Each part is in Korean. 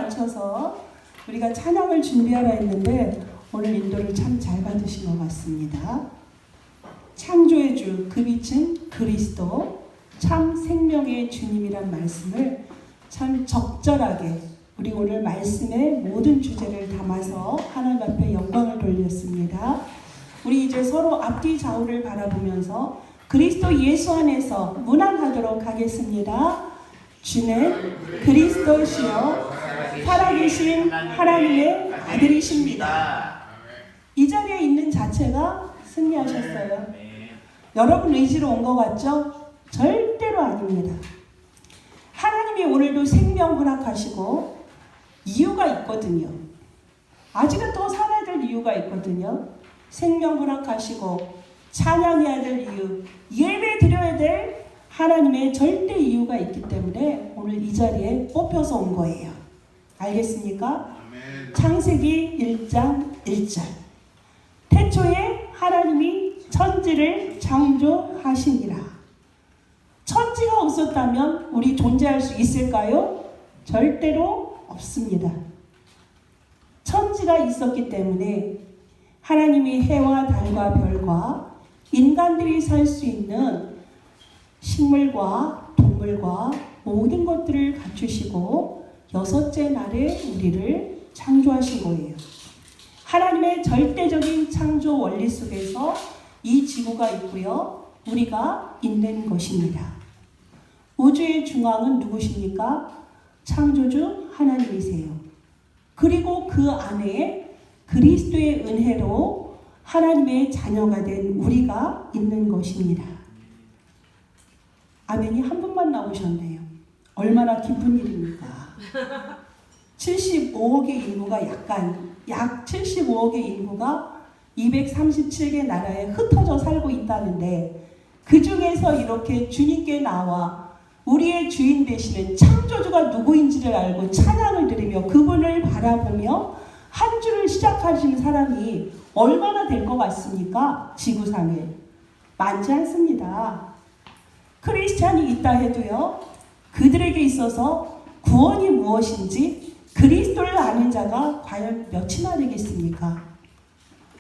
맞춰서 우리가 찬양을 준비하라 했는데 오늘 인도를 참 잘 받으신 것 같습니다. 창조의 주, 그 빛은 그리스도, 참 생명의 주님이란 말씀을 참 적절하게 우리 오늘 말씀의 모든 주제를 담아서 하나님 앞에 영광을 돌렸습니다. 우리 이제 서로 앞뒤 좌우를 바라보면서 그리스도 예수 안에서 문안하도록 하겠습니다. 주는 그리스도시요 살아계신 하나님의 아들이십니다. 이 자리에 있는 자체가 승리하셨어요. 여러분 의지로 온 것 같죠? 절대로 아닙니다. 하나님이 오늘도 생명 허락하시고 이유가 있거든요. 아직은 더 살아야 될 이유가 있거든요. 생명 허락하시고 찬양해야 될 이유, 예배 드려야 될 하나님의 절대 이유가 있기 때문에 오늘 이 자리에 뽑혀서 온 거예요. 알겠습니까? 아멘. 창세기 1장 1절. 태초에 하나님이 천지를 창조하시니라. 천지가 없었다면 우리 존재할 수 있을까요? 절대로 없습니다. 천지가 있었기 때문에 하나님이 해와 달과 별과 인간들이 살 수 있는 식물과 동물과 모든 것들을 갖추시고 여섯째 날에 우리를 창조하신 거예요. 하나님의 절대적인 창조 원리 속에서 이 지구가 있고요. 우리가 있는 것입니다. 우주의 중앙은 누구십니까? 창조주 하나님이세요. 그리고 그 안에 그리스도의 은혜로 하나님의 자녀가 된 우리가 있는 것입니다. 아멘이 한 분만 나오셨네요. 얼마나 기쁜 일입니까? 75억의 인구가 약 75억의 인구가 237개 나라에 흩어져 살고 있다는데 그 중에서 이렇게 주님께 나와 우리의 주인 되시는 창조주가 누구인지를 알고 찬양을 드리며 그분을 바라보며 한 주를 시작하시는 사람이 얼마나 될 것 같습니까? 지구상에 많지 않습니다. 크리스찬이 있다 해도요, 그들에게 있어서 구원이 무엇인지 그리스도를 아는 자가 과연 몇이나 되겠습니까?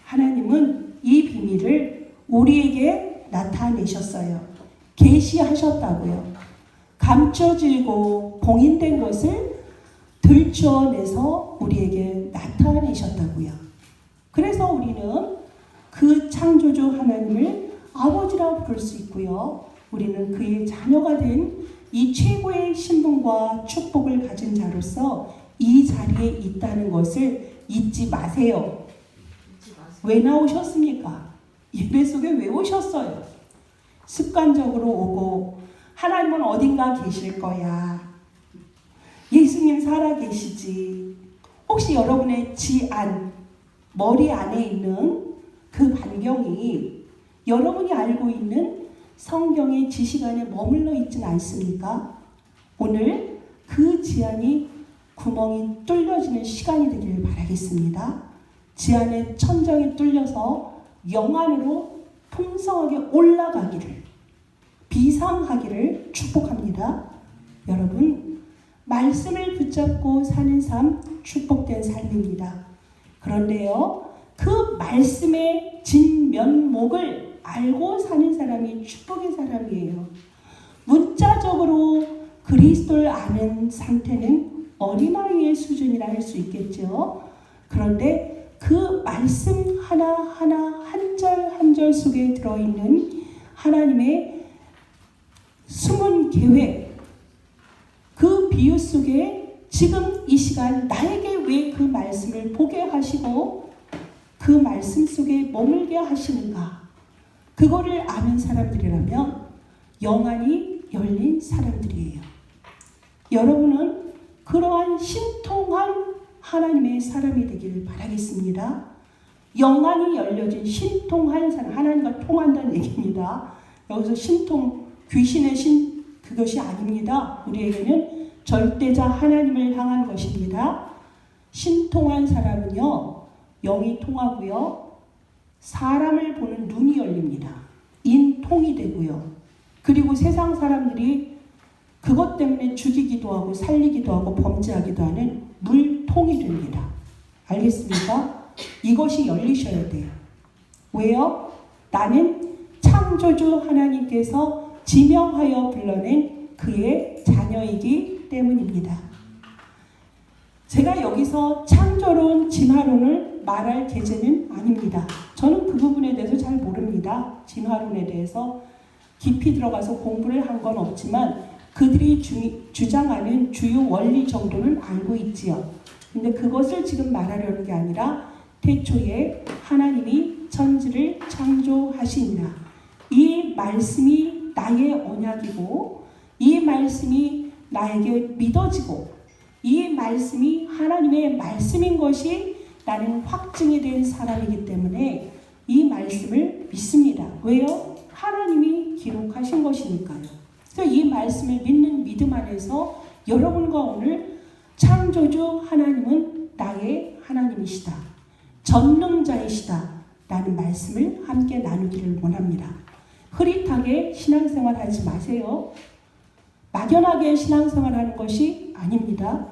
하나님은 이 비밀을 우리에게 나타내셨어요. 계시하셨다고요. 감춰지고 봉인된 것을 들추어내서 우리에게 나타내셨다고요. 그래서 우리는 그 창조주 하나님을 아버지라고 부를 수 있고요. 우리는 그의 자녀가 된 이 최고의 신분과 축복을 가진 자로서 이 자리에 있다는 것을 잊지 마세요. 왜 나오셨습니까? 예배 속에 왜 오셨어요? 습관적으로 오고 하나님은 어딘가 계실 거야. 예수님 살아 계시지. 혹시 여러분의 머리 안에 있는 그 반경이 여러분이 알고 있는 성경의 지식 안에 머물러 있지는 않습니까? 오늘 그 지안이 구멍이 뚫려지는 시간이 되기를 바라겠습니다. 지안의 천정이 뚫려서 영 안으로 풍성하게 올라가기를, 비상하기를 축복합니다. 여러분, 말씀을 붙잡고 사는 삶 축복된 삶입니다. 그런데요, 그 말씀의 진면목을 알고 사는 사람이 축복의 사람이에요. 문자적으로 그리스도를 아는 상태는 어린아이의 수준이라 할 수 있겠죠. 그런데 그 말씀 하나하나 한 절 한 절 속에 들어있는 하나님의 숨은 계획, 그 비유 속에 지금 이 시간 나에게 왜 그 말씀을 보게 하시고 그 말씀 속에 머물게 하시는가, 그거를 아는 사람들이라면 영안이 열린 사람들이에요. 여러분은 그러한 신통한 하나님의 사람이 되기를 바라겠습니다. 영안이 열려진 신통한 사람, 하나님과 통한다는 얘기입니다. 여기서 신통, 귀신의 그것이 아닙니다. 우리에게는 절대자 하나님을 향한 것입니다. 신통한 사람은요, 영이 통하고요, 사람을 보는 눈이 열립니다. 인통이 되고요. 그리고 세상 사람들이 그것 때문에 죽이기도 하고 살리기도 하고 범죄하기도 하는 물통이 됩니다. 알겠습니까? 이것이 열리셔야 돼요. 왜요? 나는 창조주 하나님께서 지명하여 불러낸 그의 자녀이기 때문입니다. 제가 여기서 창조론, 진화론을 말할 계제는 아닙니다. 저는 그 부분에 대해서 잘 모릅니다. 진화론에 대해서 깊이 들어가서 공부를 한 건 없지만 그들이 주장하는 주요 원리 정도는 알고 있지요. 근데 그것을 지금 말하려는 게 아니라 태초에 하나님이 천지를 창조하시니라. 이 말씀이 나의 언약이고 이 말씀이 나에게 믿어지고 이 말씀이 하나님의 말씀인 것이 나는 확증이 된 사람이기 때문에 이 말씀을 믿습니다. 왜요? 하나님이 기록하신 것이니까요. 그래서 이 말씀을 믿는 믿음 안에서 여러분과 오늘 창조주 하나님은 나의 하나님이시다. 전능자이시다. 라는 말씀을 함께 나누기를 원합니다. 흐릿하게 신앙생활 하지 마세요. 막연하게 신앙생활 하는 것이 아닙니다.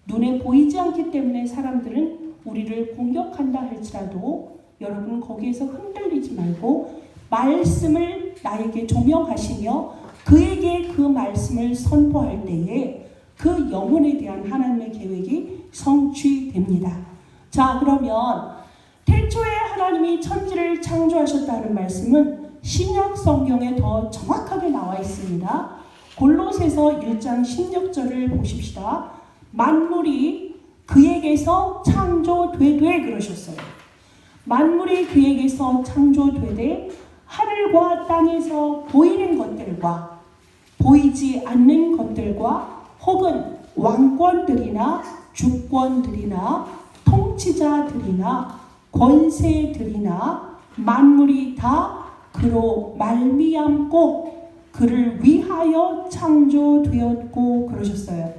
눈에 보이지 않기 때문에 사람들은 우리를 공격한다 할지라도 여러분 거기에서 흔들리지 말고 말씀을 나에게 조명하시며 그에게 그 말씀을 선포할 때에 그 영혼에 대한 하나님의 계획이 성취됩니다. 자, 그러면 태초에 하나님이 천지를 창조하셨다는 말씀은 신약 성경에 더 정확하게 나와 있습니다. 골로새서 1장 16절을 보십시다. 만물이 그에게서 창조되되 그러셨어요. 만물이 그에게서 창조되되 하늘과 땅에서 보이는 것들과 보이지 않는 것들과 혹은 왕권들이나 주권들이나 통치자들이나 권세들이나 만물이 다 그로 말미암고 그를 위하여 창조되었고 그러셨어요.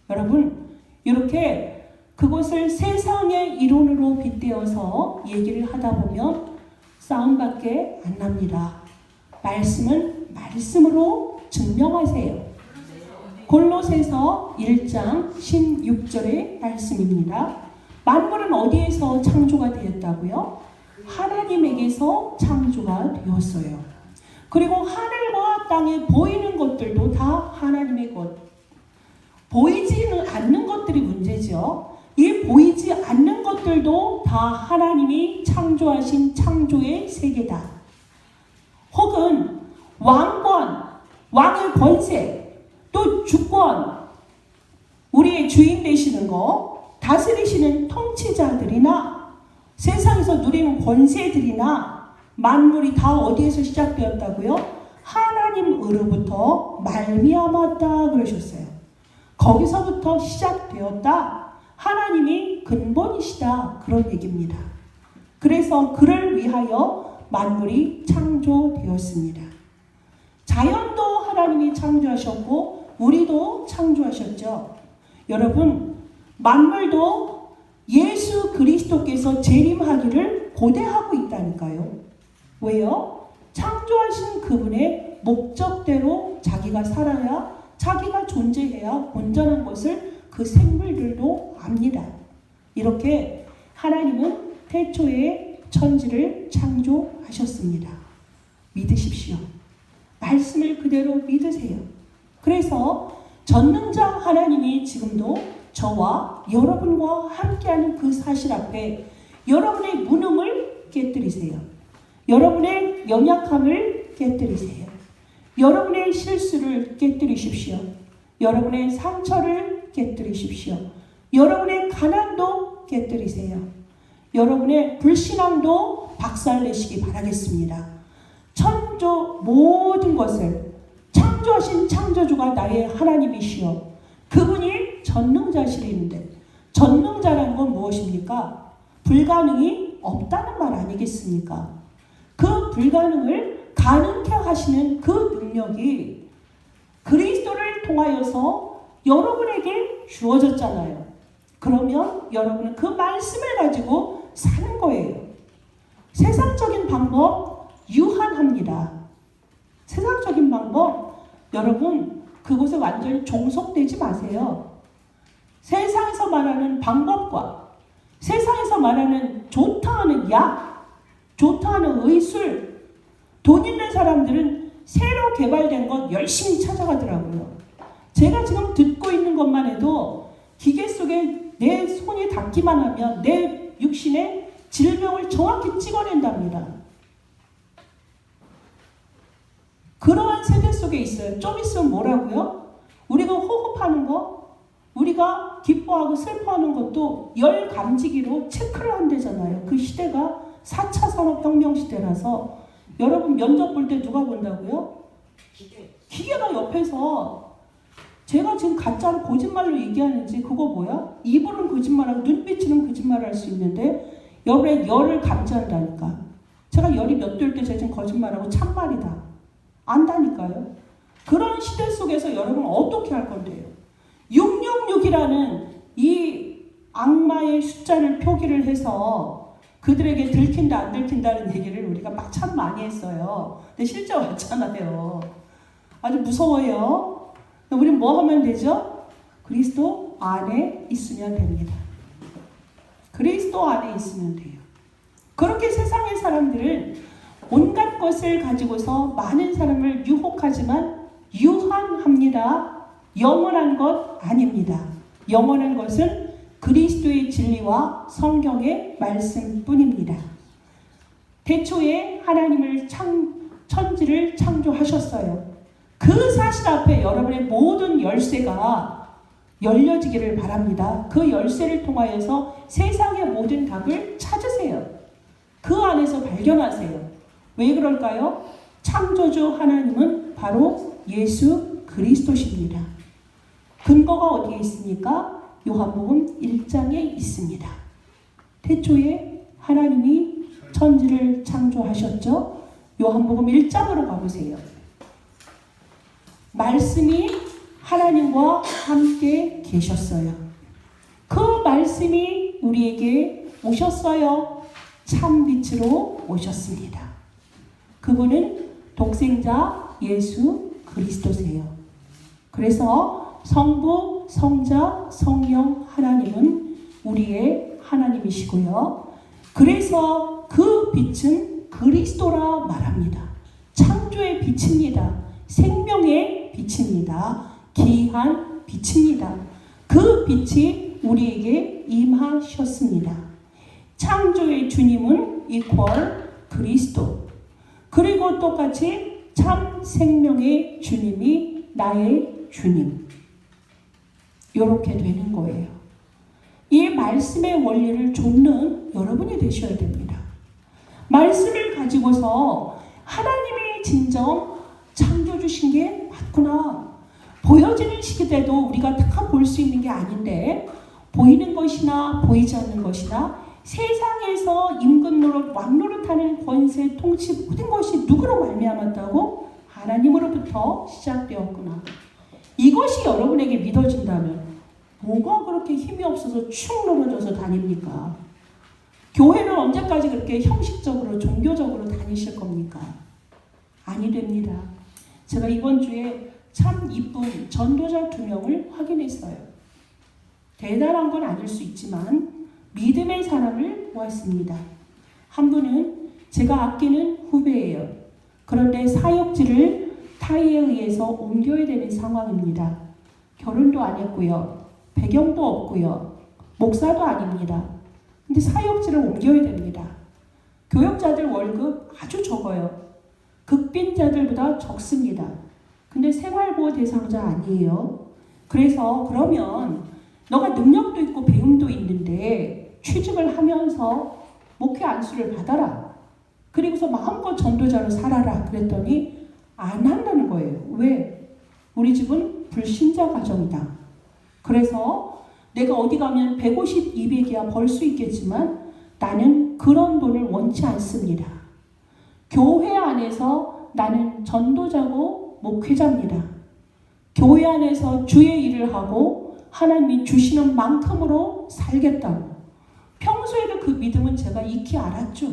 여러분, 이렇게 그것을 세상의 이론으로 빗대어서 얘기를 하다 보면 싸움밖에 안 납니다. 말씀은 말씀으로 증명하세요. 골로새서 1장 16절의 말씀입니다. 만물은 어디에서 창조가 되었다고요? 하나님에게서 창조가 되었어요. 그리고 하늘과 땅에 보이는 것들도 다 하나님의 것. 보이지는 않는 것들이 문제죠. 이 보이지 않는 것들도 다 하나님이 창조하신 창조의 세계다. 혹은 왕권, 왕의 권세, 또 주권, 우리의 주인 되시는 거, 다스리시는 통치자들이나 세상에서 누리는 권세들이나 만물이 다 어디에서 시작되었다고요? 하나님으로부터 말미암았다 그러셨어요. 거기서부터 시작되었다. 하나님이 근본이시다. 그런 얘기입니다. 그래서 그를 위하여 만물이 창조되었습니다. 자연도 하나님이 창조하셨고 우리도 창조하셨죠. 여러분, 만물도 예수 그리스도께서 재림하기를 고대하고 있다니까요. 왜요? 창조하신 그분의 목적대로 자기가 살아야, 자기가 존재해야 온전한 것을 그 생물들도 압니다. 이렇게 하나님은 태초에 천지를 창조하셨습니다. 믿으십시오. 말씀을 그대로 믿으세요. 그래서 전능자 하나님이 지금도 저와 여러분과 함께하는 그 사실 앞에 여러분의 무능을 깨뜨리세요. 여러분의 연약함을 깨뜨리세요. 여러분의 실수를 깨뜨리십시오. 여러분의 상처를 깨뜨리십시오. 여러분의 가난도 깨뜨리세요. 여러분의 불신앙도 박살내시기 바라겠습니다. 천조 모든 것을 창조하신 창조주가 나의 하나님이시여 그분이 전능자시리는데 전능자라는 건 무엇입니까? 불가능이 없다는 말 아니겠습니까? 그 불가능을 가능케 하시는 그 능력이 그리스도를 통하여서 여러분에게 주어졌잖아요. 그러면 여러분은 그 말씀을 가지고 사는 거예요. 세상적인 방법 유한합니다. 세상적인 방법 여러분 그곳에 완전히 종속되지 마세요. 세상에서 말하는 방법과 세상에서 말하는 좋다 하는 약, 좋다 하는 의술, 돈 있는 사람들은 새로 개발된 것 열심히 찾아가더라고요. 제가 지금 듣고 있는 것만 해도 기계 속에 내 손이 닿기만 하면 내 육신의 질병을 정확히 찍어낸답니다. 그러한 세대 속에 있어요. 좀 있으면 뭐라고요? 우리가 호흡하는 거, 우리가 기뻐하고 슬퍼하는 것도 열 감지기로 체크를 한대잖아요. 그 시대가 4차 산업혁명 시대라서 여러분 면접 볼 때 누가 본다고요? 기계가 옆에서 제가 지금 가짜로 거짓말로 얘기하는지 그거 뭐야? 입으로는 거짓말하고 눈빛으로는 거짓말을 할 수 있는데 여러분의 열을 감지한다니까. 제가 열이 몇 도일 때 제가 지금 거짓말하고 참말이다. 안다니까요. 그런 시대 속에서 여러분 어떻게 할 건데요? 666이라는 이 악마의 숫자를 표기를 해서 그들에게 들킨다 안 들킨다는 얘기를 우리가 막 참 많이 했어요. 근데 실제 왔잖아요. 아주 무서워요. 우리는 뭐 하면 되죠? 그리스도 안에 있으면 됩니다. 그리스도 안에 있으면 돼요. 그렇게 세상의 사람들은 온갖 것을 가지고서 많은 사람을 유혹하지만 유한합니다. 영원한 것 아닙니다. 영원한 것은 그리스도의 진리와 성경의 말씀뿐입니다. 대초에 하나님을 천지를 창조하셨어요. 그 사실 앞에 여러분의 모든 열쇠가 열려지기를 바랍니다. 그 열쇠를 통하여서 세상의 모든 답을 찾으세요. 그 안에서 발견하세요. 왜 그럴까요? 창조주 하나님은 바로 예수 그리스도십니다. 근거가 어디에 있습니까? 요한복음 1장에 있습니다. 태초에 하나님이 천지를 창조하셨죠. 요한복음 1장으로 가보세요. 말씀이 하나님과 함께 계셨어요. 그 말씀이 우리에게 오셨어요. 참 빛으로 오셨습니다. 그분은 독생자 예수 그리스도세요. 그래서 성부, 성자, 성령 하나님은 우리의 하나님이시고요. 그래서 그 빛은 그리스도라 말합니다. 창조의 빛입니다. 생명의 빛입니다. 귀한 빛입니다. 그 빛이 우리에게 임하셨습니다. 창조의 주님은 이퀄 그리스도. 그리고 똑같이 참 생명의 주님이 나의 주님. 이렇게 되는 거예요. 이 말씀의 원리를 좇는 여러분이 되셔야 됩니다. 말씀을 가지고서 하나님이 진정 창조주신 게 맞구나. 보여지는 시대도 우리가 다 볼 수 있는 게 아닌데 보이는 것이나 보이지 않는 것이나 세상에서 임금 노릇, 왕 노릇하는 권세, 통치 모든 것이 누구로 말미암았다고? 하나님으로부터 시작되었구나. 이것이 여러분에게 믿어진다면 뭐가 그렇게 힘이 없어서 축 넘어져서 다닙니까? 교회는 언제까지 그렇게 형식적으로 종교적으로 다니실 겁니까? 아니 됩니다. 제가 이번 주에 참 이쁜 전도자 2명을 확인했어요. 대단한 건 아닐 수 있지만 믿음의 사람을 보았습니다. 한 분은 제가 아끼는 후배예요. 그런데 사역지를 타의에 의해서 옮겨야 되는 상황입니다. 결혼도 안 했고요. 배경도 없고요. 목사도 아닙니다. 근데 사역지를 옮겨야 됩니다. 교역자들 월급 아주 적어요. 극빈자들보다 적습니다. 근데 생활보호 대상자 아니에요. 그래서 그러면 너가 능력도 있고 배움도 있는데 취직을 하면서 목회 안수를 받아라. 그리고서 마음껏 전도자로 살아라. 그랬더니 안 한다는 거예요. 왜? 우리 집은 불신자 가정이다. 그래서 내가 어디 가면 150, 200이야 벌 수 있겠지만 나는 그런 돈을 원치 않습니다. 교회 안에서 나는 전도자고 목회자입니다. 교회 안에서 주의 일을 하고 하나님이 주시는 만큼으로 살겠다고. 평소에도 그 믿음은 제가 익히 알았죠.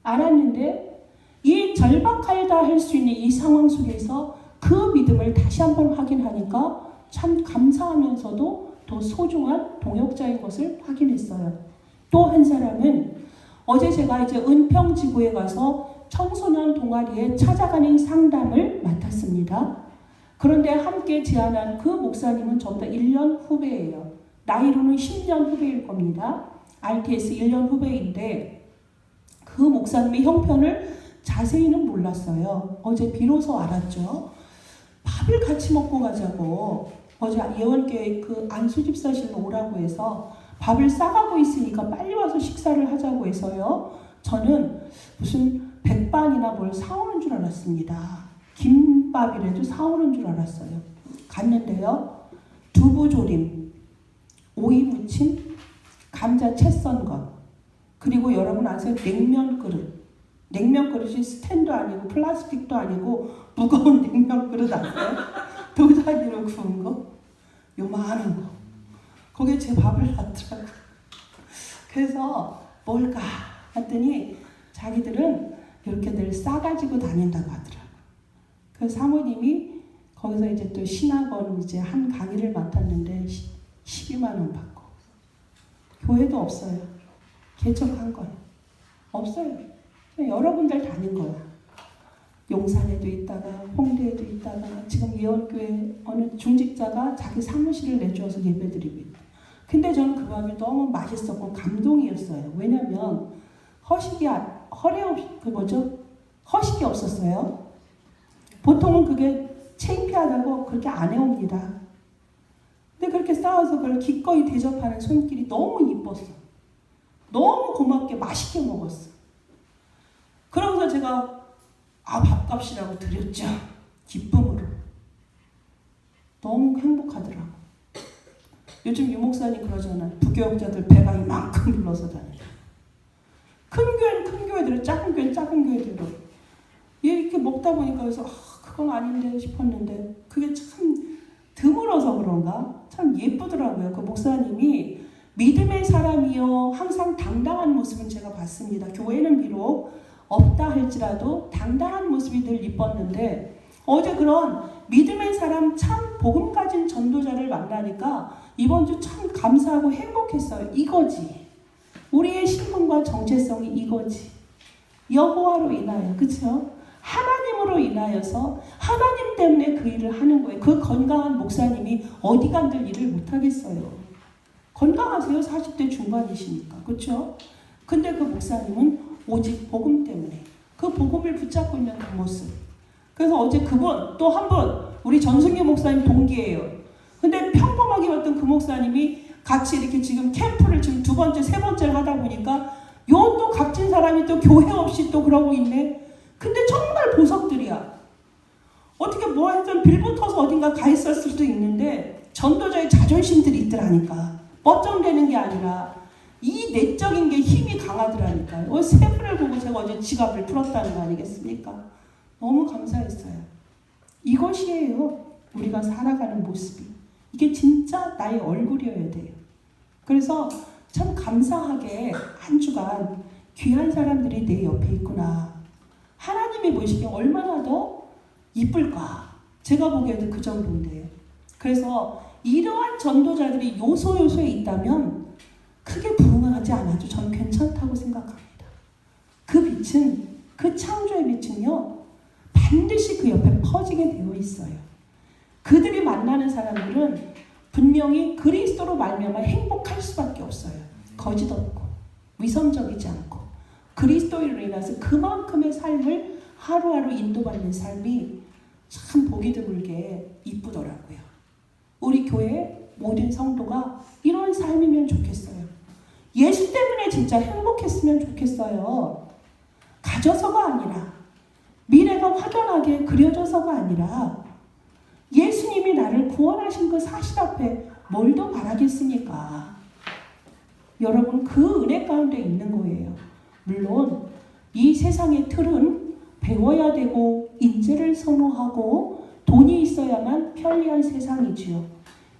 알았는데 이 절박하다 할 수 있는 이 상황 속에서 그 믿음을 다시 한번 확인하니까 참 감사하면서도 더 소중한 동역자인 것을 확인했어요. 또 한 사람은 어제 제가 이제 은평지구에 가서 청소년 동아리에 찾아가는 상담을 맡았습니다. 그런데 함께 제안한 그 목사님은 저보다 1년 후배예요. 나이로는 10년 후배일 겁니다. RTS 1년 후배인데 그 목사님의 형편을 자세히는 몰랐어요. 어제 비로소 알았죠. 밥을 같이 먹고 가자고 어제 예원교회 그 안수집사실로 오라고 해서 밥을 싸가고 있으니까 빨리 와서 식사를 하자고 해서요. 저는 무슨 백반이나 뭘 사오는 줄 알았습니다. 김밥이라도 사오는 줄 알았어요. 갔는데요. 두부조림, 오이 무침, 감자 채 썬 것, 그리고 여러분 아세요? 냉면 그릇. 냉면 그릇이 스탠도 아니고 플라스틱도 아니고 무거운 냉면 그릇 아세요? 도자기로 구운 거? 요만한 거. 거기에 제 밥을 놨더라고요. 그래서 뭘까 했더니 자기들은 이렇게 늘 싸가지고 다닌다고 하더라고요. 그 사모님이 거기서 이제 또 신학원 이제 한 강의를 맡았는데 12만 원 받고 교회도 없어요. 개척한 거예요. 없어요. 여러 군데를 다닌 거야. 용산에도 있다가 홍대에도 있다가 지금 예원교회 어느 중직자가 자기 사무실을 내주어서 예배드리고 있다. 근데 저는 그 밥이 너무 맛있었고 감동이었어요. 왜냐면 허식이 없었어요. 보통은 그게 창피하다고 그렇게 안 해옵니다. 근데 그렇게 싸워서 그걸 기꺼이 대접하는 손길이 너무 이뻤어. 너무 고맙게 맛있게 먹었어. 그러고서 제가 밥값이라고 드렸죠. 기쁨으로. 너무 행복하더라고. 요즘 유목사님 그러잖아요. 부교역자들 배가 이만큼 불러서 다니죠. 큰 교회는 큰 교회대로, 작은 교회는 작은 교회대로. 이렇게 먹다 보니까 그래서 그건 아닌데 싶었는데 그게 참 드물어서 그런가? 참 예쁘더라고요. 그 목사님이 믿음의 사람이요 항상 당당한 모습은 제가 봤습니다. 교회는 비록 없다 할지라도 당당한 모습이 늘 이뻤는데 어제 그런 믿음의 사람 참 복음 가진 전도자를 만나니까 이번 주 참 감사하고 행복했어요. 이거지. 우리의 신분과 정체성이 이거지. 여호와로 인하여, 그렇죠? 하나님으로 인하여서 하나님 때문에 그 일을 하는 거예요. 그 건강한 목사님이 어디 간들 일을 못하겠어요. 건강하세요. 40대 중반이시니까. 그렇죠? 근데 그 목사님은 오직 복음 때문에 그 복음을 붙잡고 있는 그 모습. 그래서 어제 그분 또 한 분 우리 전승기 목사님 동기예요. 근데 평범하게 봤던 그 목사님이 같이 이렇게 지금 캠프를 지금 2번째, 3번째를 하다 보니까 요 또 값진 사람이 또 교회 없이 또 그러고 있네. 근데 정말 보석들이야. 어떻게 뭐 했던 빌붙어서 어딘가 가 있을 수도 있는데 전도자의 자존심들이 있더라니까. 뻗정되는 게 아니라 이 내적인 게 힘이 강하더라니까요. 세분을 보고 제가 어제 지갑을 풀었다는 거 아니겠습니까? 너무 감사했어요. 이것이에요. 우리가 살아가는 모습이. 이게 진짜 나의 얼굴이어야 돼요. 그래서 참 감사하게 한 주간 귀한 사람들이 내 옆에 있구나. 하나님이 보시기에 얼마나 더 이쁠까. 제가 보기에도 그 정도인데요. 그래서 이러한 전도자들이 요소요소에 있다면 크게 부흥하지 않아도 전 괜찮다고 생각합니다. 그 빛은, 그 창조의 빛은요, 반드시 그 옆에 퍼지게 되어 있어요. 그들이 만나는 사람들은 분명히 그리스도로 말미암아 행복할 수밖에 없어요. 거짓 없고 위선적이지 않고 그리스도로 인해서 그만큼의 삶을 하루하루 인도받는 삶이 참 보기 드물게 이쁘더라고요. 우리 교회 모든 성도가 이런 삶이면 좋겠어요. 예수 때문에 진짜 행복했으면 좋겠어요. 가져서가 아니라, 미래가 확연하게 그려져서가 아니라 예수님이 나를 구원하신 그 사실 앞에 뭘 더 바라겠습니까? 여러분, 그 은혜 가운데 있는 거예요. 물론 이 세상의 틀은 배워야 되고 인재를 선호하고 돈이 있어야만 편리한 세상이지요.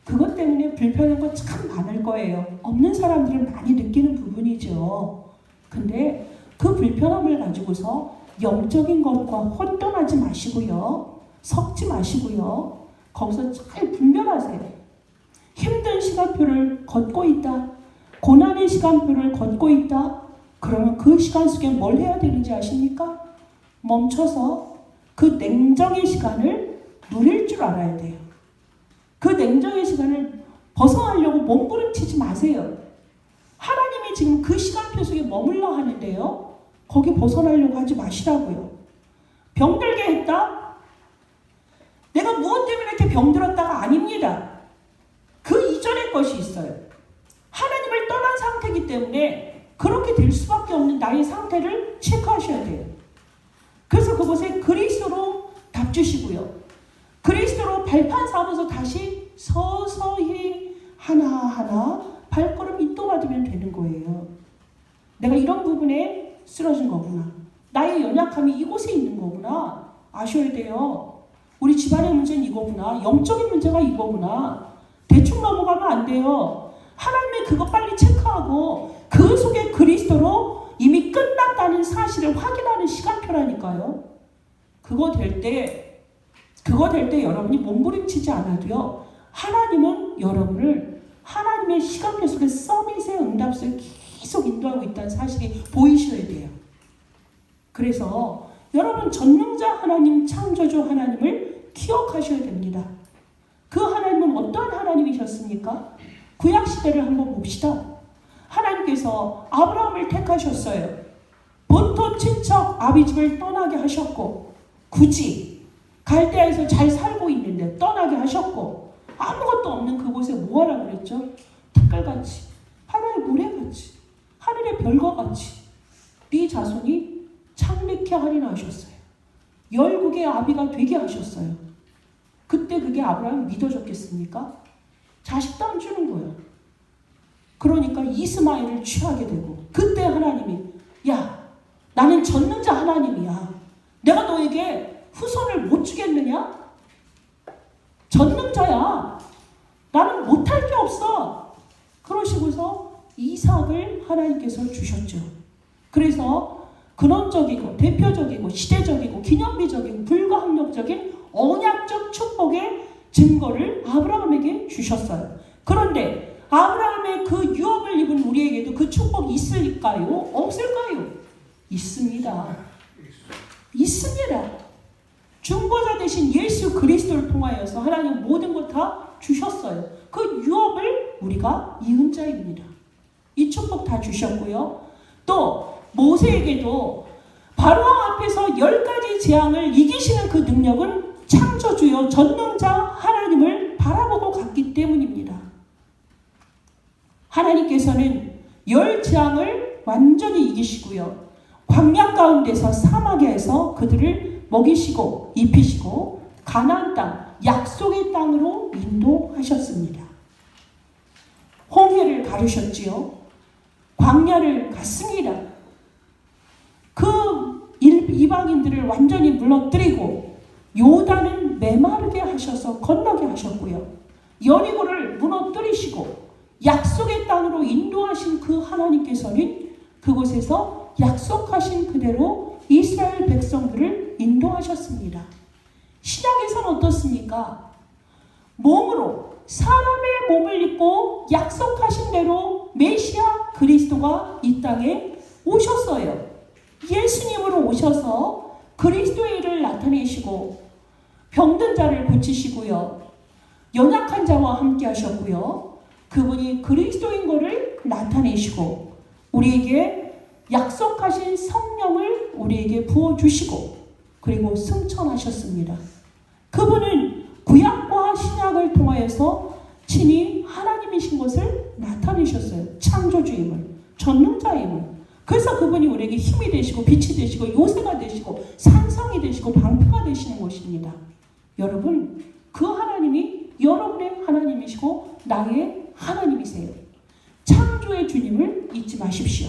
그것 때문에 불편한 거 참 많을 거예요. 없는 사람들은 많이 느끼는 부분이죠. 근데 그 불편함을 가지고서 영적인 것과 혼돈하지 마시고요. 섞지 마시고요. 거기서 잘 분별하세요. 힘든 시간표를 걷고 있다. 고난의 시간표를 걷고 있다. 그러면 그 시간 속에 뭘 해야 되는지 아십니까? 멈춰서 그 냉정의 시간을 누릴 줄 알아야 돼요. 그 냉정의 시간을 벗어나려고 몸부림치지 마세요. 하나님이 지금 그 시간표 속에 머물러 하는데요. 거기 벗어나려고 하지 마시라고요. 병들게 했다? 내가 무엇 때문에 이렇게 병들었다가 아닙니다. 그 이전의 것이 있어요. 하나님을 떠난 상태이기 때문에 그렇게 될 수밖에 없는 나의 상태를 체크하셔야 돼요. 그래서 그곳에 그리스도로 답주시고요. 그리스도로 발판 삼아서 다시 서서히 하나하나 발걸음 인도받으면 되는 거예요. 내가 이런 부분에 쓰러진 거구나. 나의 연약함이 이곳에 있는 거구나. 아셔야 돼요. 우리 집안의 문제는 이거구나. 영적인 문제가 이거구나. 대충 넘어가면 안 돼요. 하나님의 그거 빨리 체크하고 그 속에 그리스도로 이미 끝났다는 사실을 확인하는 시간표라니까요. 그거 될 때 여러분이 몸부림치지 않아도요. 하나님은 여러분을 하나님의 시간표 속에 서밋의 응답 속에 계속 인도하고 있다는 사실이 보이셔야 돼요. 그래서 여러분 전능자 하나님, 창조주 하나님을 기억하셔야 됩니다. 그 하나님은 어떠한 하나님이셨습니까? 구약시대를 한번 봅시다. 하나님께서 아브라함을 택하셨어요. 본토 친척 아비집을 떠나게 하셨고 굳이 갈대아에서 잘 살고 있는데 떠나게 하셨고 아무것도 없는 그곳에 뭐하라 그랬죠? 특별같이 하나의 모래같이 하늘의 별과같이 네 자손이 창립케 하리라 하셨어요. 열국의 아비가 되게 하셨어요. 그때 그게 아브라함이 믿어졌겠습니까? 자식도 안 주는 거예요. 그러니까 이스마엘을 취하게 되고 그때 하나님이 야 나는 전능자 하나님이야. 내가 너에게 후손을 못 주겠느냐? 전능자야. 나는 못할 게 없어. 그러시고서 이삭을 하나님께서 주셨죠. 그래서 근원적이고 대표적이고 시대적이고 기념비적이고 불가항력적인 언약적 축복의 증거를 아브라함에게 주셨어요. 그런데 아브라함의 그 유업을 입은 우리에게도 그 축복이 있을까요? 없을까요? 있습니다. 있습니다. 중보자 되신 예수 그리스도를 통하여서 하나님 모든 것 다 주셨어요. 그 유업을 우리가 이은 자입니다. 이 축복 다 주셨고요. 또 모세에게도 바로왕 앞에서 10가지 재앙을 이기시는 그 능력은 창조주요 전능자 하나님을 바라보고 갔기 때문입니다. 하나님께서는 10재앙을 완전히 이기시고요. 광야 가운데서 사막에서 그들을 먹이시고 입히시고 가나안 땅, 약속의 땅으로 인도하셨습니다. 홍해를 가르셨지요. 광야를 갔습니다. 그 이방인들을 완전히 물러뜨리고 요단은 메마르게 하셔서 건너게 하셨고요. 여리고를 무너뜨리시고 약속의 땅으로 인도하신 그 하나님께서는 그곳에서 약속하신 그대로 이스라엘 백성들을 인도하셨습니다. 신약에서는 어떻습니까? 몸으로 사람의 몸을 입고 약속하신 대로 메시아 그리스도가 이 땅에 오셨어요. 예수님으로 오셔서 그리스도의 일을 나타내시고 병든 자를 고치시고요. 연약한 자와 함께 하셨고요. 그분이 그리스도인 것을 나타내시고 우리에게 약속하신 성령을 우리에게 부어주시고 그리고 승천하셨습니다. 그분은 구약과 신약을 통하여서 친히 하나님이신 것을 나타내셨어요. 창조주임을, 전능자임을. 그래서 그분이 우리에게 힘이 되시고 빛이 되시고 요새가 되시고 산성이 되시고 방패가 되시는 것입니다. 여러분, 그 하나님이 여러분의 하나님이시고 나의 하나님이세요. 창조의 주님을 잊지 마십시오.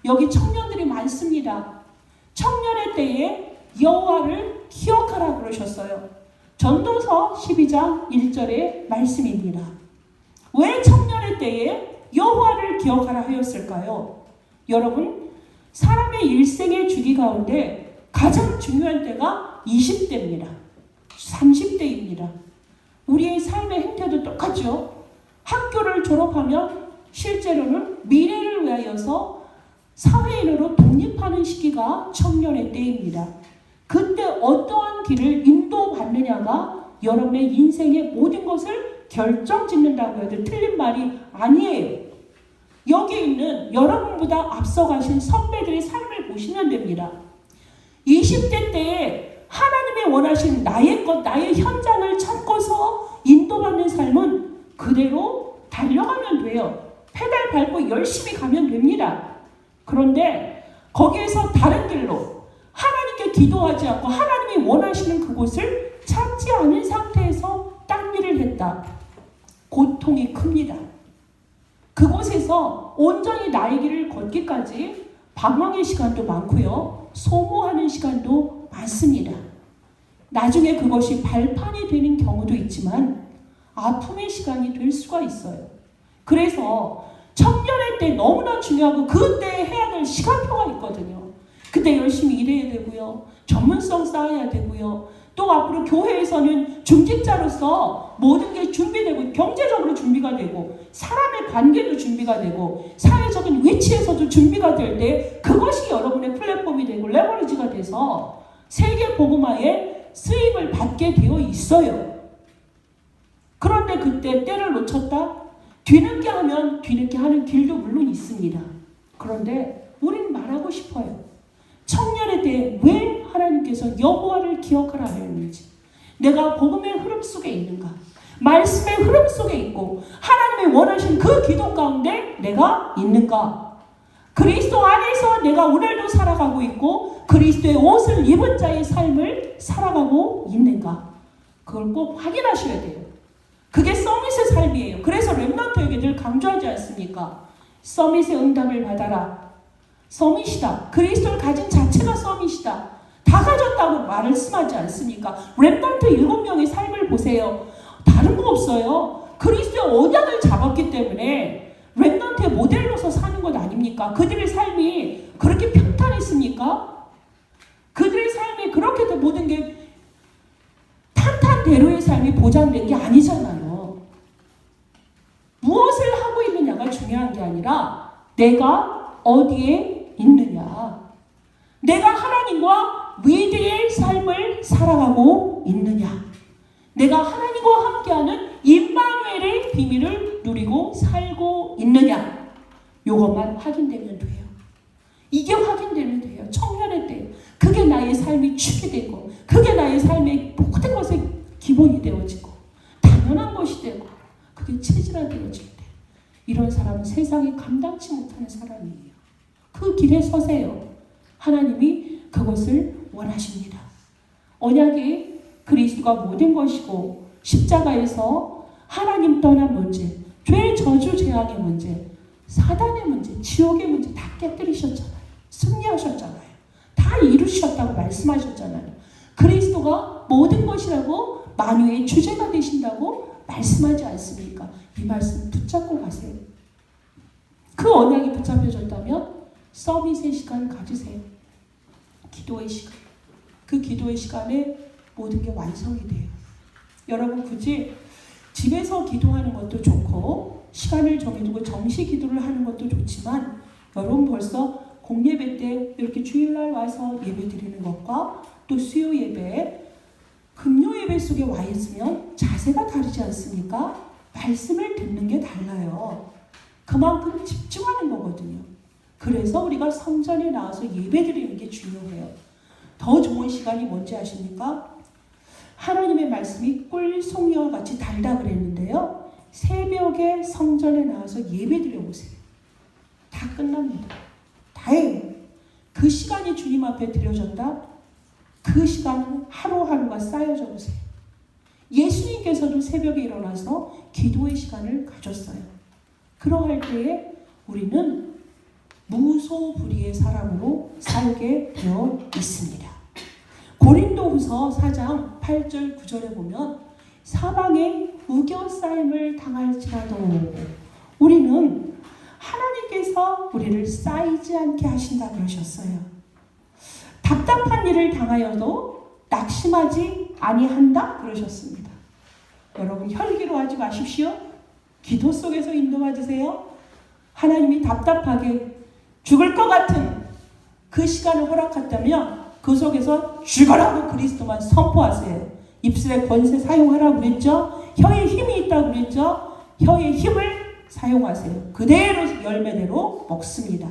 여기 청년들이 많습니다. 청년의 때에 여호와를 기억하라 그러셨어요. 전도서 12장 1절의 말씀입니다. 왜 청년의 때에 여호와를 기억하라 하였을까요? 여러분, 사람의 일생의 주기 가운데 가장 중요한 때가 20대입니다. 30대입니다. 우리의 삶의 행태도 똑같죠. 학교를 졸업하면 실제로는 미래를 위하여서 사회인으로 독립하는 시기가 청년의 때입니다. 그때 어떠한 길을 인도받느냐가 여러분의 인생의 모든 것을 결정짓는다고 해도 틀린 말이 아니에요. 여기 있는 여러분보다 앞서가신 선배들의 삶을 보시면 됩니다. 20대 때에 하나님의 원하신 나의 것, 나의 현장을 찾고서 인도받는 삶은 그대로 달려가면 돼요. 페달 밟고 열심히 가면 됩니다. 그런데 거기에서 다른 길로 하나님께 기도하지 않고 하나님이 원하시는 그곳을 찾지 않은 상태에서 딴 일을 했다. 고통이 큽니다. 그곳에서 온전히 나의 길을 걷기까지 방황의 시간도 많고요. 소모하는 시간도 많습니다. 나중에 그것이 발판이 되는 경우도 있지만 아픔의 시간이 될 수가 있어요. 그래서 청년의 때 너무나 중요하고 그때 해야 될 시간표가 있거든요. 그때 열심히 일해야 되고요. 전문성 쌓아야 되고요. 또 앞으로 교회에서는 중직자로서 모든 게 준비되고 경제적으로 준비가 되고 사람의 관계도 준비가 되고 사회적인 위치에서도 준비가 될 때 그것이 여러분의 플랫폼이 되고 레버리지가 돼서 세계 복음화에 쓰임을 받게 되어 있어요. 그런데 그때 때를 놓쳤다? 뒤늦게 하면 뒤늦게 하는 길도 물론 있습니다. 그런데 우리는 말하고 싶어요. 청년의 때 왜 하나님께서 여호와를 기억하라 하였는지, 내가 복음의 흐름 속에 있는가, 말씀의 흐름 속에 있고 하나님의 원하신 그 기도 가운데 내가 있는가, 그리스도 안에서 내가 오늘도 살아가고 있고 그리스도의 옷을 입은 자의 삶을 살아가고 있는가, 그걸 꼭 확인하셔야 돼요. 그게 서밋의 삶이에요. 그래서 렘넌트에게 늘 강조하지 않습니까? 서밋의 응답을 받아라. 서밋이다. 그리스도를 가진 자체가 서밋이다. 다 가졌다고 말씀하지 않습니까? 렘넌트 7명의 삶을 보세요. 다른 거 없어요. 그리스도의 언약을 잡았기 때문에 렘넌트의 모델로서 사는 것 아닙니까? 그들의 삶이 그렇게 평탄했습니까? 그들의 삶이 그렇게 모든 게 탄탄대로의 삶이 보장된 게 아니잖아요. 무엇을 하고 있느냐가 중요한 게 아니라 내가 어디에 있느냐, 내가 하나님과 위대의 삶을 살아가고 있느냐, 내가 하나님과 함께하는 임마누엘의 비밀을 누리고 살고 있느냐, 이것만 확인되면 돼요. 이게 확인되면 돼요. 청년의 때 그게 나의 삶이 축이 되고 그게 나의 삶의 모든 것의 기본이 되어지고 당연한 것이 되고 그게 체질화되어질 때 이런 사람은 세상에 감당치 못하는 사람이에요. 그 길에 서세요. 하나님이 그것을 원하십니다. 언약이 그리스도가 모든 것이고 십자가에서 하나님 떠난 문제, 죄, 저주, 재앙의 문제, 사단의 문제, 지옥의 문제 다 깨뜨리셨잖아요. 승리하셨잖아요. 다 이루셨다고 말씀하셨잖아요. 그리스도가 모든 것이라고 만유의 주제가 되신다고 말씀하지 않습니까? 이 말씀 붙잡고 가세요. 그 언약이 붙잡혀졌다면 서밋의 시간을 가지세요. 기도의 시간. 그 기도의 시간에 모든 게 완성이 돼요. 여러분 굳이 집에서 기도하는 것도 좋고 시간을 정해두고 정시 기도를 하는 것도 좋지만 여러분 벌써 공예배 때 이렇게 주일날 와서 예배 드리는 것과 또 수요 예배, 금요 예배 속에 와 있으면 자세가 다르지 않습니까? 말씀을 듣는 게 달라요. 그만큼 집중하는 거거든요. 그래서 우리가 성전에 나와서 예배 드리는 게 중요해요. 더 좋은 시간이 뭔지 아십니까? 하나님의 말씀이 꿀송이와 같이 달다 그랬는데요. 새벽에 성전에 나와서 예배 드려보세요. 다 끝납니다. 다예요. 그 시간이 주님 앞에 드려졌다? 그 시간은 하루하루가 쌓여져 보세요. 예수님께서도 새벽에 일어나서 기도의 시간을 가졌어요. 그러할 때에 우리는 무소불위의 사람으로 살게 되어 있습니다. 고린도후서 4장 8절 9절에 보면 사방에 우겨싸임을 당할지라도 우리는 하나님께서 우리를 쌓이지 않게 하신다 그러셨어요. 답답한 일을 당하여도 낙심하지 아니한다 그러셨습니다. 여러분 혈기로 하지 마십시오. 기도 속에서 인도받으세요. 하나님이 답답하게 죽을 것 같은 그 시간을 허락했다면 그 속에서 죽으라고 그리스도만 선포하세요. 입술의 권세 사용하라고 그랬죠. 혀에 힘이 있다고 그랬죠. 혀의 힘을 사용하세요. 그대로 열매대로 먹습니다.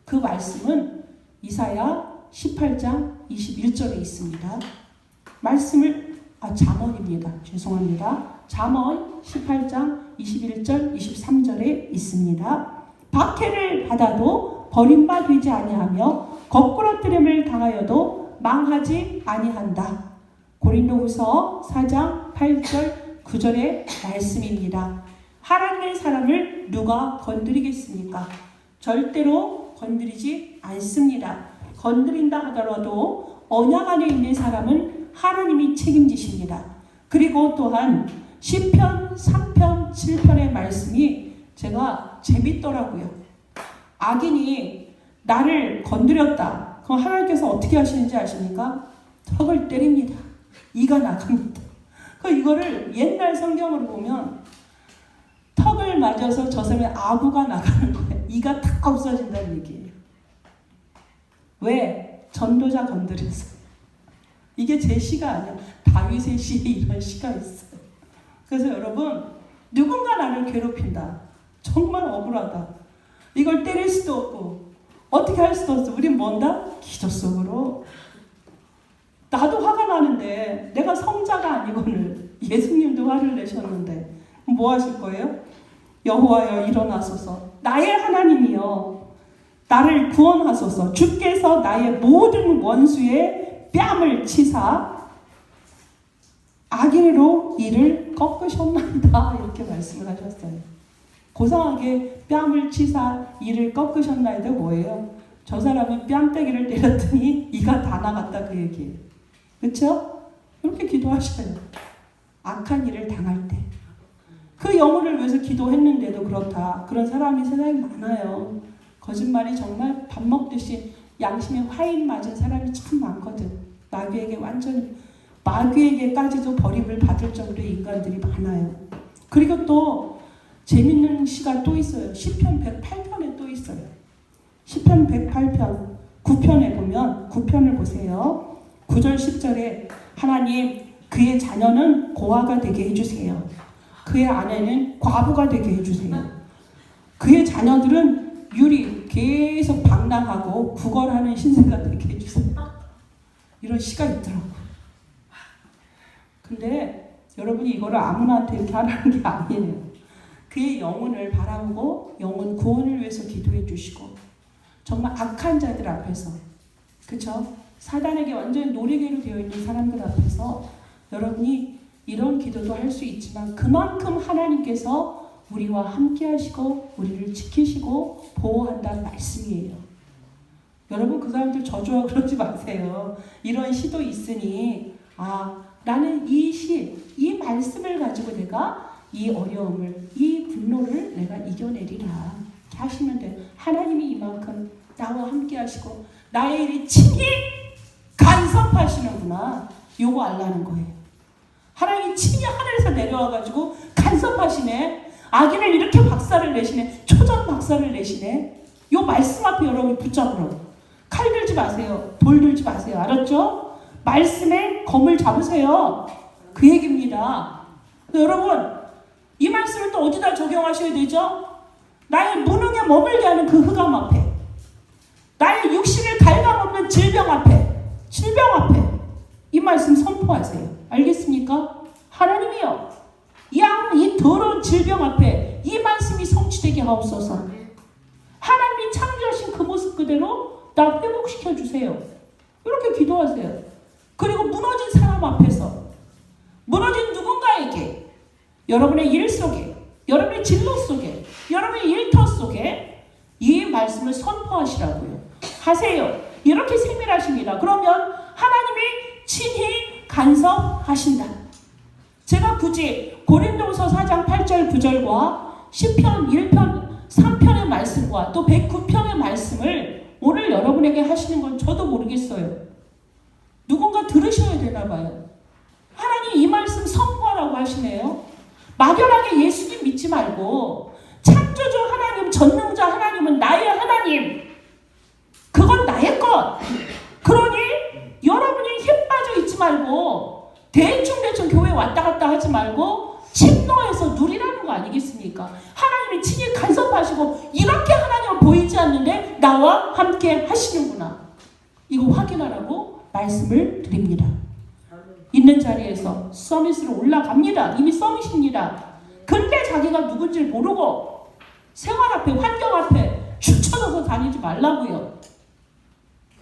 그 말씀은 이사야 18장 21절에 있습니다. 말씀을 잠언입니다. 죄송합니다. 잠언 18장 21절 23절에 있습니다. 박해를 받아도 버림받지 아니하며 거꾸러뜨림을 당하여도 망하지 아니한다. 고린도후서 4장 8절 9절의 말씀입니다. 하나님의 사람을 누가 건드리겠습니까? 절대로 건드리지 않습니다. 건드린다 하더라도 언약 안에 있는 사람은 하나님이 책임지십니다. 그리고 또한 시편 3편 7편의 말씀이 제가 재밌더라고요. 악인이 나를 건드렸다. 그럼 하나님께서 어떻게 하시는지 아십니까? 턱을 때립니다. 이가 나갑니다. 이거를 옛날 성경으로 보면 턱을 맞아서 저 사람의 아구가 나가는 거예요. 이가 탁 없어진다는 얘기예요. 왜? 전도자 건드렸어요. 이게 제 시가 아니야. 다윗의 시에 이런 시가 있어요. 그래서 여러분, 누군가 나를 괴롭힌다. 정말 억울하다. 이걸 때릴 수도 없고 어떻게 할 수도 없어. 우린 뭔다? 기도 속으로. 나도 화가 나는데 내가 성자가 아니고는 예수님도 화를 내셨는데 뭐 하실 거예요? 여호와여 일어나소서. 나의 하나님이여 나를 구원하소서. 주께서 나의 모든 원수의 뺨을 치사 악인으로 이를 꺾으셨나이다. 이렇게 말씀을 하셨어요. 고상하게 뺨을 치사 이를 꺾으셨나이다 뭐예요? 저 사람은 뺨때기를 때렸더니 이가 다 나갔다 그 얘기예요. 그렇죠? 이렇게 기도하셔요. 악한 일을 당할 때. 그 영혼을 위해서 기도했는데도 그렇다. 그런 사람이 세상에 많아요. 거짓말이 정말 밥 먹듯이 양심에 화인 맞은 사람이 참 많거든. 마귀에게 완전히 마귀에게까지도 버림을 받을 정도의 인간들이 많아요. 그리고 또 재밌는 시가 또 있어요. 시편 108편에 또 있어요. 시편 108편 9편에 보면 9편을 보세요. 9절 10절에 하나님 그의 자녀는 고아가 되게 해주세요. 그의 아내는 과부가 되게 해주세요. 그의 자녀들은 유리 계속 방랑하고 구걸하는 신세가 되게 해주세요. 이런 시가 있더라고요. 근데 여러분이 이거를 아무나한테 이렇게 하라는 게 아니에요. 그의 영혼을 바라보고 영혼 구원을 위해서 기도해 주시고 정말 악한 자들 앞에서 그쵸? 사단에게 완전히 놀이개로 되어 있는 사람들 앞에서 여러분이 이런 기도도 할 수 있지만 그만큼 하나님께서 우리와 함께 하시고 우리를 지키시고 보호한다는 말씀이에요. 여러분 그 사람들 저주하고 그러지 마세요. 이런 시도 있으니 나는 이 시, 이 말씀을 가지고 내가 이 어려움을, 이 분노를 내가 이겨내리라. 이렇게 하시면 돼요. 하나님이 이만큼 나와 함께 하시고 나의 일이 친히 간섭하시는구나. 요거 알라는 거예요. 하나님이 친히 하늘에서 내려와가지고 간섭하시네. 악인을 이렇게 박살을 내시네. 초전 박살을 내시네. 요 말씀 앞에 여러분 붙잡으라고. 칼 들지 마세요. 돌 들지 마세요. 알았죠? 말씀에 검을 잡으세요. 그 얘기입니다. 여러분 이 말씀을 또 어디다 적용하셔야 되죠? 나의 무능에 머물게 하는 그 흑암 앞에, 나의 육신을 갉아먹는 질병 앞에 이 말씀 선포하세요. 알겠습니까? 하나님이요, 이 더러운 질병 앞에 이 말씀이 성취되게 하옵소서. 하나님이 창조하신 그 모습 그대로 나 회복시켜 주세요. 이렇게 기도하세요. 그리고 무너진 사람 앞에서, 무너진 누군가에게, 여러분의 일 속에, 여러분의 진로 속에, 여러분의 일터 속에 이 말씀을 선포하시라고요. 하세요. 이렇게 세밀하십니다. 그러면 하나님이 친히 간섭하신다. 제가 굳이 고린도후서 4장 8절 9절과 시편 1편 3편의 말씀과 또 109편의 말씀을 오늘 여러분에게 하시는 건 저도 모르겠어요. 누군가 들으셔야 되나 봐요. 나가시네요. 막연하게 예수님 믿지 말고 창조주 하나님, 전능자 하나님은 나의 하나님. 그건 나의 것. 그러니 여러분이 힘 빠져 있지 말고 대충 교회 왔다 갔다 하지 말고 침노해서 누리라는 거 아니겠습니까? 하나님이 친히 간섭하시고 이렇게 하나님은 보이지 않는데 나와 함께 하시는구나. 이거 확인하라고 말씀을 드립니다. 있는 자리에서 서밋으로 올라갑니다. 이미 서밋입니다. 근데 자기가 누군지 모르고 생활 앞에, 환경 앞에 추천해서 다니지 말라고요.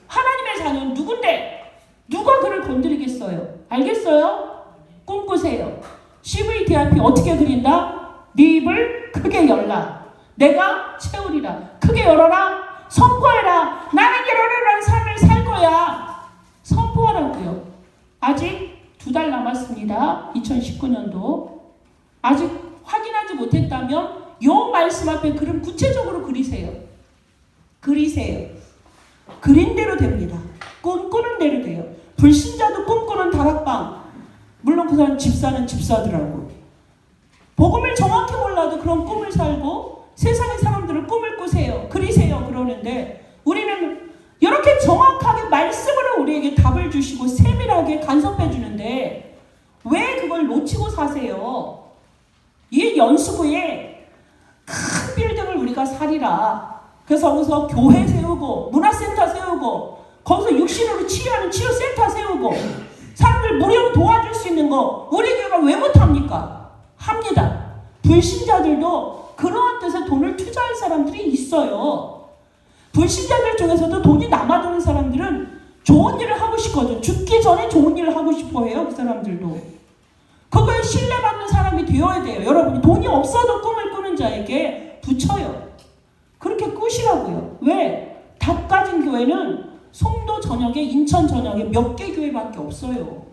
하나님의 자녀는 누군데 누가 그를 건드리겠어요? 알겠어요? 꿈꾸세요. CVDIP 어떻게 그린다? 네 입을 크게 열라. 내가 채우리라. 크게 열어라. 선포해라. 나는 이러려는 삶을 살 거야. 선포하라고요. 아직 2달 남았습니다. 2019년도. 아직 확인하지 못했다면 요 말씀 앞에 그림 구체적으로 그리세요. 그리세요. 그린 대로 됩니다. 꿈꾸는 대로 돼요. 불신자도 꿈꾸는 다락방. 물론 그 사람 집사는 집사더라고. 복음을 정확히 몰라도 그런 꿈을 살고 세상의 사람들은 꿈을 꾸세요. 그리세요. 그러는데 우리는 이렇게 정확하게 말씀으로 우리에게 답을 주시고 세밀하게 간섭해 주는데 왜 그걸 놓치고 사세요? 이 연수구에 큰 빌딩을 우리가 사리라. 그래서 거기서 교회 세우고 문화센터 세우고 거기서 육신으로 치유하는 치유센터 세우고 사람들 무료로 도와줄 수 있는 거 우리 교회가 왜 못합니까? 합니다. 불신자들도 그러한 뜻에 돈을 투자할 사람들이 있어요. 불신자들 중에서도 돈이 남아도는 사람들은 좋은 일을 하고 싶거든. 죽기 전에 좋은 일을 하고 싶어 해요. 그 사람들도. 그거에 신뢰받는 사람이 되어야 돼요. 여러분이 돈이 없어도 꿈을 꾸는 자에게 붙여요. 그렇게 꾸시라고요. 왜? 답 가진 교회는 송도 전역에, 인천 전역에 몇 개 교회밖에 없어요.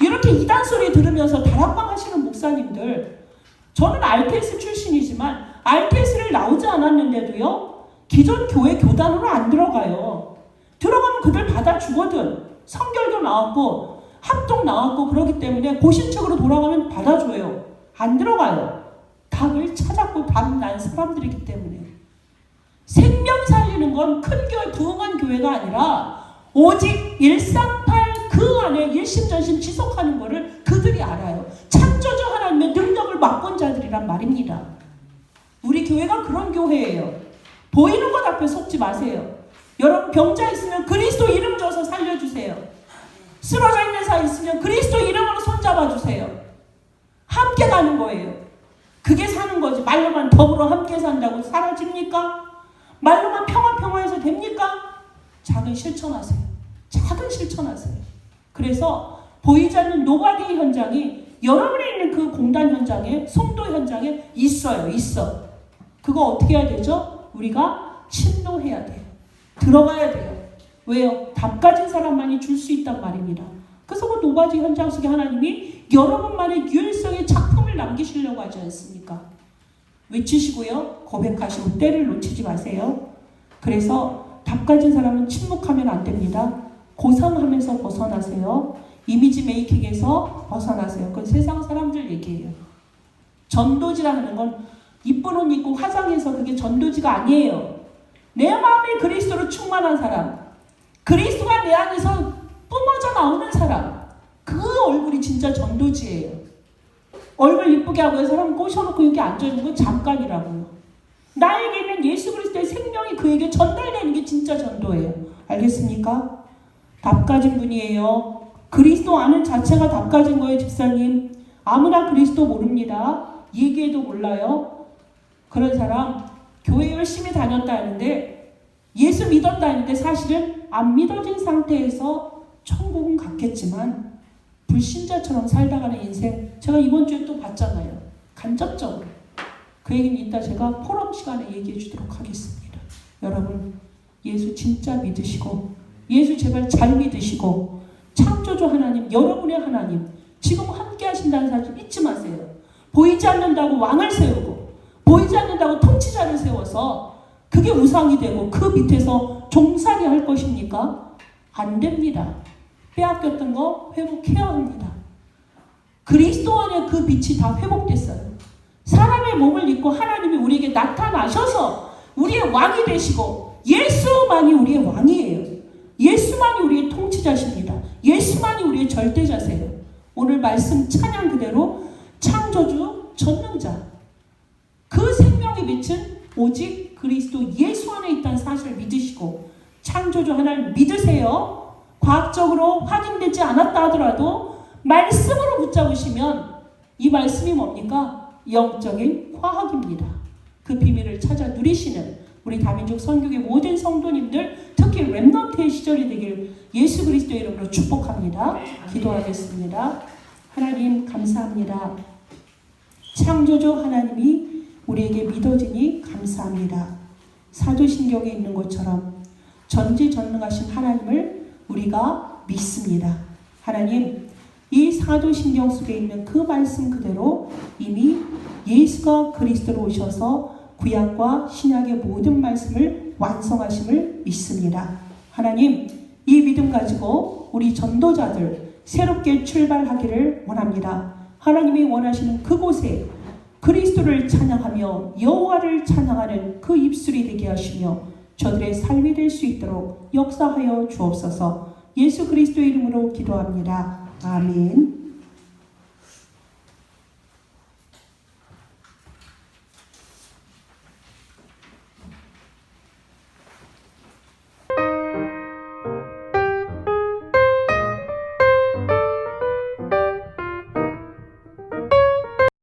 이렇게 이단 소리 들으면서 다락방 하시는 목사님들, 저는 RTS 출신이지만 RTS를 나오지 않았는데도요, 기존 교회 교단으로 안 들어가요. 들어가면 그들 받아주거든. 성결도 나왔고 합동 나왔고 그러기 때문에 고신축으로 돌아가면 받아줘요. 안 들어가요. 답을 찾았고 답 난 사람들이기 때문에. 생명 살리는 건 큰 교회, 부흥한 교회가 아니라 오직 138 그 안에 일심전심 지속하는 거를 그들이 알아요. 창조주 하나님의 능력을 맛본 자들이란 말입니다. 우리 교회가 그런 교회예요. 보이는 것 앞에 속지 마세요. 여러분 병자 있으면 그리스도 이름 줘서 살려주세요. 쓰러져 있는 사 있으면 그리스도 이름으로 손잡아 주세요. 함께 가는 거예요. 그게 사는 거지. 말로만 더불어 함께 산다고 사라집니까? 말로만 평화해서 됩니까? 작은 실천하세요. 작은 실천하세요. 그래서 보이지 않는 노바디 현장이 여러분이 있는 그 공단 현장에, 송도 현장에 있어요. 있어. 그거 어떻게 해야 되죠? 우리가 침노해야 돼요. 들어가야 돼요. 왜요? 답 가진 사람만이 줄 수 있단 말입니다. 그래서 그 노바디 현장 속에 하나님이 여러분만의 유일성의 작품을 남기시려고 하지 않습니까? 외치시고요. 고백하시고 때를 놓치지 마세요. 그래서 답 가진 사람은 침묵하면 안 됩니다. 고상하면서 벗어나세요. 이미지 메이킹에서 벗어나세요. 그건 세상 사람들 얘기예요. 전도지라 하는 건 이쁜 옷 입고 화장해서 그게 전도지가 아니에요. 내 마음이 그리스도로 충만한 사람, 그리스도가 내 안에서 뿜어져 나오는 사람, 그 얼굴이 진짜 전도지예요. 얼굴 이쁘게 하고 사람 꼬셔놓고 여기 앉아있는 건 잠깐이라고요. 나에게 있는 예수 그리스도의 생명이 그에게 전달되는 게 진짜 전도예요. 알겠습니까? 답 가진 분이에요. 그리스도 아는 자체가 답 가진 거예요. 집사님. 아무나 그리스도 모릅니다. 얘기해도 몰라요. 그런 사람 교회 열심히 다녔다 하는데 예수 믿었다 하는데 사실은 안 믿어진 상태에서 천국은 갔겠지만 불신자처럼 살다가는 인생, 제가 이번 주에 또 봤잖아요. 간접적으로. 그 얘기는 이따 제가 포럼 시간에 얘기해 주도록 하겠습니다. 여러분, 예수 진짜 믿으시고, 예수 제발 잘 믿으시고, 창조주 하나님, 여러분의 하나님, 지금 함께 하신다는 사실 잊지 마세요. 보이지 않는다고 왕을 세우고, 보이지 않는다고 통치자를 세워서 그게 우상이 되고 그 밑에서 종살이 할 것입니까? 안 됩니다. 빼앗겼던 거 회복해야 합니다. 그리스도 안에 그 빛이 다 회복됐어요. 사람의 몸을 입고 하나님이 우리에게 나타나셔서 우리의 왕이 되시고 예수만이 우리의 왕이에요. 예수만이 우리의 통치자십니다. 예수만이 우리의 절대자세요. 오늘 말씀 찬양 그대로 창조주 전능자, 그 생명의 빛은 오직 그리스도 예수 안에 있다는 사실을 믿으시고 창조주 하나를 믿으세요. 과학적으로 확인되지 않았다 하더라도 말씀으로 붙잡으시면 이 말씀이 뭡니까? 영적인 화학입니다. 그 비밀을 찾아 누리시는 우리 다민족 선교회 모든 성도님들, 특히 렘넌트의 시절이 되길 예수 그리스도의 이름으로 축복합니다. 기도하겠습니다. 하나님 감사합니다. 창조주 하나님이 우리에게 믿어지니 감사합니다. 사도신경에 있는 것처럼 전지전능하신 하나님을 우리가 믿습니다. 하나님, 이 사도신경 속에 있는 그 말씀 그대로 이미 예수가 그리스도로 오셔서 구약과 신약의 모든 말씀을 완성하심을 믿습니다. 하나님, 이 믿음 가지고 우리 전도자들 새롭게 출발하기를 원합니다. 하나님이 원하시는 그곳에 그리스도를 찬양하며 여호와를 찬양하는 그 입술이 되게 하시며 저들의 삶이 될 수 있도록 역사하여 주옵소서. 예수 그리스도의 이름으로 기도합니다. 아멘.